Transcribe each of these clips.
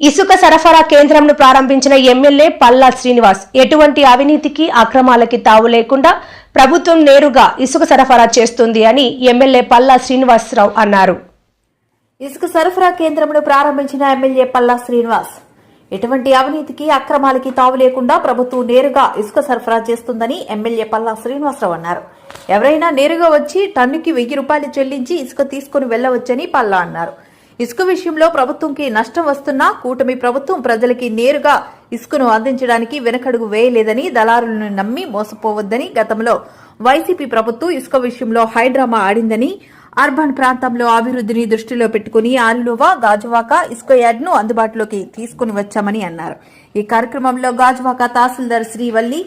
ఇసుక సరఫరా కేంద్రంను ప్రారంభించిన ఎమ్మెల్యే పల్లా శ్రీనివాస్ ఎటువంటి అవినీతికి అక్రమాలకి తావు లేకుండా ప్రభుత్వం నేరుగా ఇసుక సరఫరా చేస్తుంది అని ఎమ్మెల్యే పల్లా శ్రీనివాసరావు అన్నారు. ఇసుక సరఫరా కేంద్రంను ప్రారంభించిన ఎమ్మెల్యే పల్లా శ్రీనివాస్ ఎటువంటి అవినీతికి అక్రమాలకి తావు లేకుండా ప్రభుత్వం నేరుగా ఇసుక సరఫరా చేస్తుందని ఎమ్మెల్యే పల్లా శ్రీనివాసరావు అన్నారు. ఎవరైనా నేరుగా వచ్చి టన్నుకి 1000 రూపాయలు చెల్లించి ఇసుక తీసుకుని వెళ్లవచ్చని పల్లా అన్నారు. ఇసుక విషయంలో ప్రభుత్వంకి నష్టం వస్తున్నా కూటమి ప్రభుత్వం ప్రజలకి నేరుగా ఇసుకను అందించడానికి వెనకడుగు వేయలేదని, దళారులను నమ్మి మోసపోవద్దని, గతంలో వైసీపీ ప్రభుత్వం ఇసుక విషయంలో హైడ్రామా ఆడిందని, అర్బన్ ప్రాంతంలో అభివృద్ధిని దృష్టిలో పెట్టుకుని ఆలువ గాజువాక ఇసుక యార్డ్ను అందుబాటులోకి తీసుకుని వచ్చామని అన్నారు. ఈ కార్యక్రమంలో గాజువాక తహసీల్దార్ Srivalli,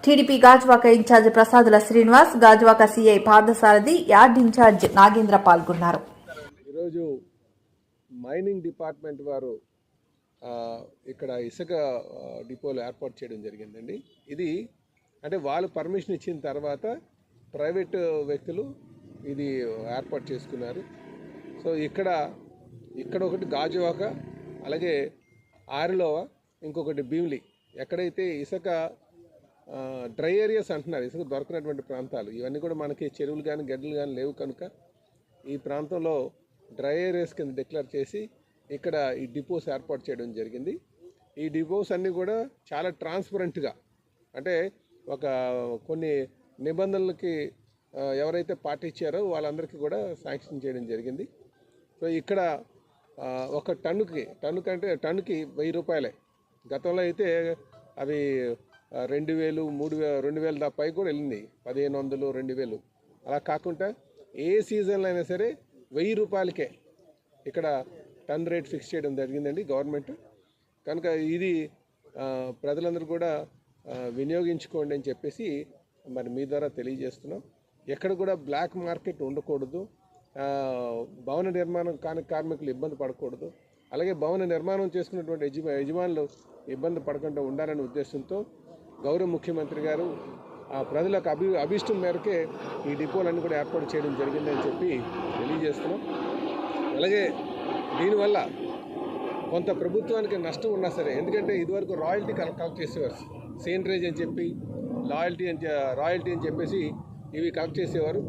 TDP Gajuwaka incharge Prasadula Srinivas, Gajuwaka CI Parthasarathi, yard incharge Nagendra పాల్గొన్నారు. మైనింగ్ డిపార్ట్మెంట్ వారు ఇక్కడ ఇసుక డిపోలు ఏర్పాటు చేయడం జరిగిందండి. ఇది అంటే వాళ్ళు పర్మిషన్ ఇచ్చిన తర్వాత ప్రైవేట్ వ్యక్తులు ఇది ఏర్పాటు చేసుకున్నారు. సో ఇక్కడ ఒకటి గాజువాక, అలాగే ఆరిలోవ, ఇంకొకటి భీమిలి. ఎక్కడైతే ఇసుక డ్రై ఏరియాస్ అంటున్నారు, ఇసుక దొరకనటువంటి ప్రాంతాలు, ఇవన్నీ కూడా మనకి చెరువులు కానీ గడ్డలు కానీ లేవు కనుక ఈ ప్రాంతంలో డ్రై ఏరియాస్ కింద డిక్లేర్ చేసి ఇక్కడ ఈ డిపోస్ ఏర్పాటు చేయడం జరిగింది. ఈ డిపోస్ అన్నీ కూడా చాలా ట్రాన్స్పరెంట్గా, అంటే కొన్ని నిబంధనలకి ఎవరైతే పాటించారో వాళ్ళందరికీ కూడా శాంక్షన్ చేయడం జరిగింది. సో ఇక్కడ ఒక టన్నుకి 1000 రూపాయలే. గతంలో అయితే అవి 2000, 2000 దాకా పై కూడా వెళ్ళింది, 1500, 2000. అలా కాకుండా ఏ సీజన్లో అయినా సరే 1000 రూపాయలకే ఇక్కడ టన్ రేట్ ఫిక్స్ చేయడం జరిగిందండి గవర్నమెంట్. కనుక ఇది ప్రజలందరూ కూడా వినియోగించుకోండి అని చెప్పేసి మరి మీ ద్వారా తెలియజేస్తున్నాం. ఎక్కడ కూడా బ్లాక్ మార్కెట్ ఉండకూడదు, భవన నిర్మాణం కాని కార్మికులు ఇబ్బంది పడకూడదు, అలాగే భవన నిర్మాణం చేసుకున్నటువంటి యజమానులు ఇబ్బంది పడకుండా ఉండాలనే ఉద్దేశంతో గౌరవ ముఖ్యమంత్రి గారు ప్రజలకు అభిష్టం మేరకే ఈ డిపోలన్నీ కూడా ఏర్పాటు చేయడం జరిగిందని చెప్పి తెలియజేస్తున్నాం. అలాగే దీనివల్ల కొంత ప్రభుత్వానికి నష్టం ఉన్నా సరే, ఎందుకంటే ఇదివరకు రాయల్టీ కలెక్ట్ చేసేవారు, సీనరేజ్ అని చెప్పి రాయల్టీ అని చెప్పేసి ఇవి కలెక్ట్ చేసేవారు.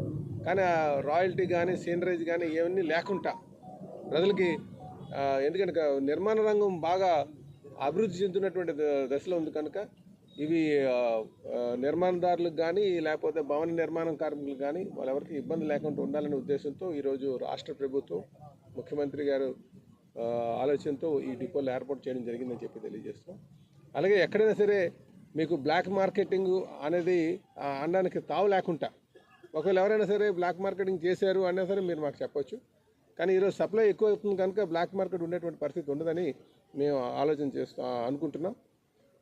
కానీ ఆ రాయల్టీ కానీ సీనరేజ్ కానీ ఇవన్నీ లేకుండా ప్రజలకి, ఎందుకంటే నిర్మాణ రంగం బాగా అభివృద్ధి చెందుతున్నటువంటి దశలో ఉంది కనుక ఇవి నిర్మాణదారులకు కానీ లేకపోతే భవన నిర్మాణం కార్మికులకు కానీ వాళ్ళెవరికి ఇబ్బంది లేకుండా ఉండాలనే ఉద్దేశంతో ఈరోజు రాష్ట్ర ప్రభుత్వం ముఖ్యమంత్రి గారు ఆలోచనతో ఈ డిపోలు ఏర్పాటు చేయడం జరిగిందని చెప్పి తెలియజేస్తాం. అలాగే ఎక్కడైనా సరే మీకు బ్లాక్ మార్కెటింగ్ అనేది అనడానికి తావు లేకుండా, ఒకవేళ ఎవరైనా సరే బ్లాక్ మార్కెటింగ్ చేశారు అన్నా సరే మీరు మాకు చెప్పొచ్చు. కానీ ఈరోజు సప్లై ఎక్కువ అవుతుంది కనుక బ్లాక్ మార్కెట్ ఉండేటువంటి పరిస్థితి ఉండదని మేము ఆలోచన అనుకుంటున్నాం.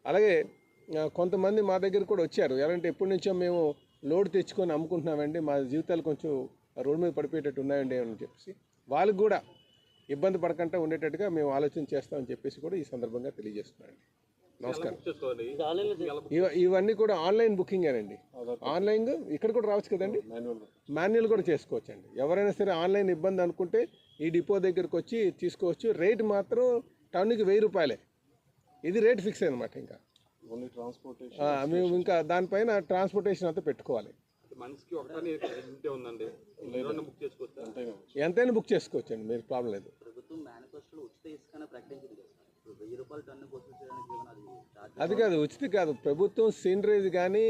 అలాగే కొంతమంది మా దగ్గర కూడా వచ్చారు, ఎలాంటి ఎప్పటి నుంచో మేము లోడ్ తెచ్చుకొని అమ్ముకుంటున్నామండి, మా జీవితాలు కొంచెం రోడ్డు మీద పడిపోయేటట్టు ఉన్నాయండి అని చెప్పేసి వాళ్ళకు కూడా ఇబ్బంది పడకుండా ఉండేటట్టుగా మేము ఆలోచన చేస్తామని చెప్పేసి కూడా ఈ సందర్భంగా తెలియజేస్తున్నామండి. నమస్కారం. ఇవన్నీ కూడా ఆన్లైన్ బుకింగేనండి. ఆన్లైన్ ఇక్కడ కూడా రావచ్చు కదండి, మాన్యువల్ కూడా చేసుకోవచ్చండి. ఎవరైనా సరే ఆన్లైన్ ఇబ్బంది అనుకుంటే ఈ డిపో దగ్గరకు వచ్చి తీసుకోవచ్చు. రేటు మాత్రం టన్నుకి 1000 రూపాయలే. ఇది రేట్ ఫిక్స్ అన్నమాట. ఇంకా మేము ఇంకా దానిపైన ట్రాన్స్పోర్టేషన్ అంతా పెట్టుకోవాలి. ఎంతైనా బుక్ చేసుకోవచ్చండి, మీరు ప్రాబ్లం లేదు. అది కాదు, ఉచిత కాదు. ప్రభుత్వం సీనరేజ్ కానీ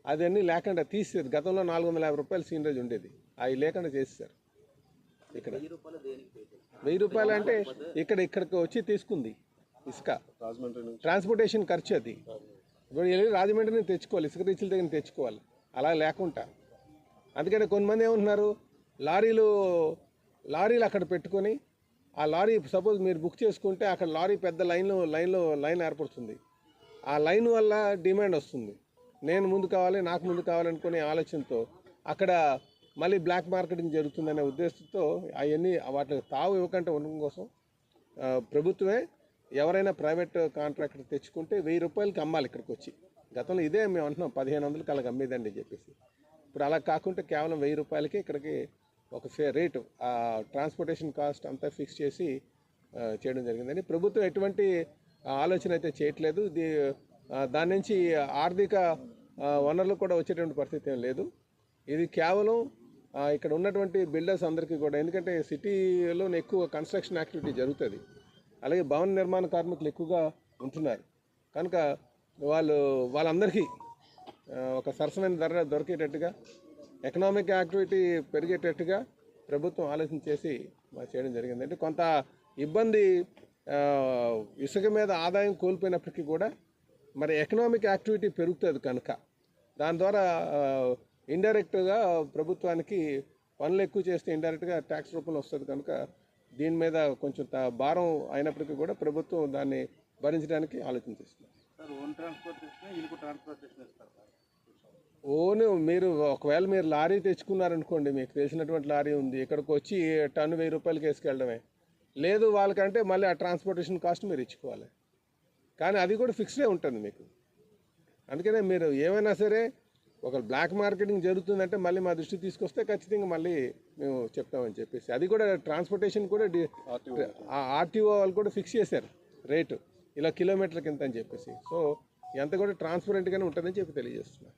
అదన్నీ లేకుండా తీసేది. గతంలో 450 రూపాయలు సీనరేజ్ ఉండేది, అవి లేకుండా చేసేసారు. ఇక్కడ 1000 రూపాయలు అంటే ఇక్కడికి వచ్చి తీసుకుంది ఇసుక, ట్రాన్స్పోర్టేషన్ ఖర్చు అది. ఇప్పుడు వెళ్ళి రాజమండ్రిని తెచ్చుకోవాలి, ఇసుక రీచ్ల దగ్గర తెచ్చుకోవాలి. అలా లేకుండా, అందుకని కొంతమంది ఏమంటున్నారు, లారీలు అక్కడ పెట్టుకొని ఆ లారీ సపోజ్ మీరు బుక్ చేసుకుంటే అక్కడ లారీ పెద్ద లైన్ ఏర్పడుతుంది. ఆ లైన్ వల్ల డిమాండ్ వస్తుంది, నాకు ముందు కావాలనుకునే ఆలోచనతో అక్కడ మళ్ళీ బ్లాక్ మార్కెటింగ్ జరుగుతుందనే ఉద్దేశంతో అవన్నీ వాటికి తావు ఇవ్వకుండా ఉండడం కోసం ప్రభుత్వమే ఎవరైనా ప్రైవేట్ కాంట్రాక్టర్ తెచ్చుకుంటే 1000 రూపాయలకి అమ్మాలి ఇక్కడికి వచ్చి. గతంలో ఇదే మేము అంటున్నాం 1500కి అలాగ అమ్మేదండి చెప్పేసి. ఇప్పుడు అలా కాకుండా కేవలం 1000 రూపాయలకి ఇక్కడికి ఒక రేటు, ట్రాన్స్పోర్టేషన్ కాస్ట్ అంతా ఫిక్స్ చేసి చేయడం జరిగిందండి. ప్రభుత్వం ఎటువంటి ఆలోచన అయితే చేయట్లేదు. దాని నుంచి ఆర్థిక వనరులు కూడా వచ్చేటువంటి పరిస్థితి ఏం లేదు. ఇది కేవలం ఇక్కడ ఉన్నటువంటి బిల్డర్స్ అందరికీ కూడా, ఎందుకంటే సిటీలో ఎక్కువ కన్స్ట్రక్షన్ యాక్టివిటీ జరుగుతుంది, అలాగే భవన నిర్మాణ కార్మికులు ఎక్కువగా ఉంటున్నారు కనుక వాళ్ళందరికీ ఒక సరసమైన ధర దొరికేటట్టుగా, ఎకనామిక్ యాక్టివిటీ పెరిగేటట్టుగా ప్రభుత్వం ఆలోచన చేసి చేయడం జరిగిందంటే కొంత ఇబ్బంది ఇసుక మీద ఆదాయం కోల్పోయినప్పటికీ కూడా మరి ఎకనామిక్ యాక్టివిటీ పెరుగుతుంది కనుక దాని ద్వారా ఇండైరెక్ట్గా ప్రభుత్వానికి పనులు ఎక్కువ చేస్తే ఇండైరెక్ట్గా ట్యాక్స్ రూపంలో వస్తుంది కనుక దీని మీద కొంచెం భారం అయినప్పటికీ కూడా ప్రభుత్వం దాన్ని భరించడానికి ఆలోచన చేస్తుంది. మీరు ఒకవేళ మీరు లారీ తెచ్చుకున్నారనుకోండి, మీకు తెలిసినటువంటి లారీ ఉంది, ఇక్కడికి వచ్చి టన్ను 1000 రూపాయలకి వేసుకెళ్ళడమే. లేదు వాళ్ళకంటే మళ్ళీ ఆ ట్రాన్స్పోర్టేషన్ కాస్ట్ మీరు ఇచ్చుకోవాలి, కానీ అది కూడా ఫిక్స్డే ఉంటుంది మీకు. అందుకనే మీరు ఏమైనా సరే ఒక బ్లాక్ మార్కెటింగ్ జరుగుతుందంటే మళ్ళీ మా దృష్టికి తీసుకొస్తే ఖచ్చితంగా మళ్ళీ మేము చెప్తామని చెప్పేసి, అది కూడా ట్రాన్స్పోర్టేషన్ కూడా ఆర్టీఓ వాళ్ళు కూడా ఫిక్స్ చేశారు రేటు, ఇలా కిలోమీటర్కి ఎంత అని చెప్పేసి. సో ఎంత కూడా ట్రాన్స్పరెంట్గానే ఉంటుందని చెప్పి తెలియజేస్తున్నారు.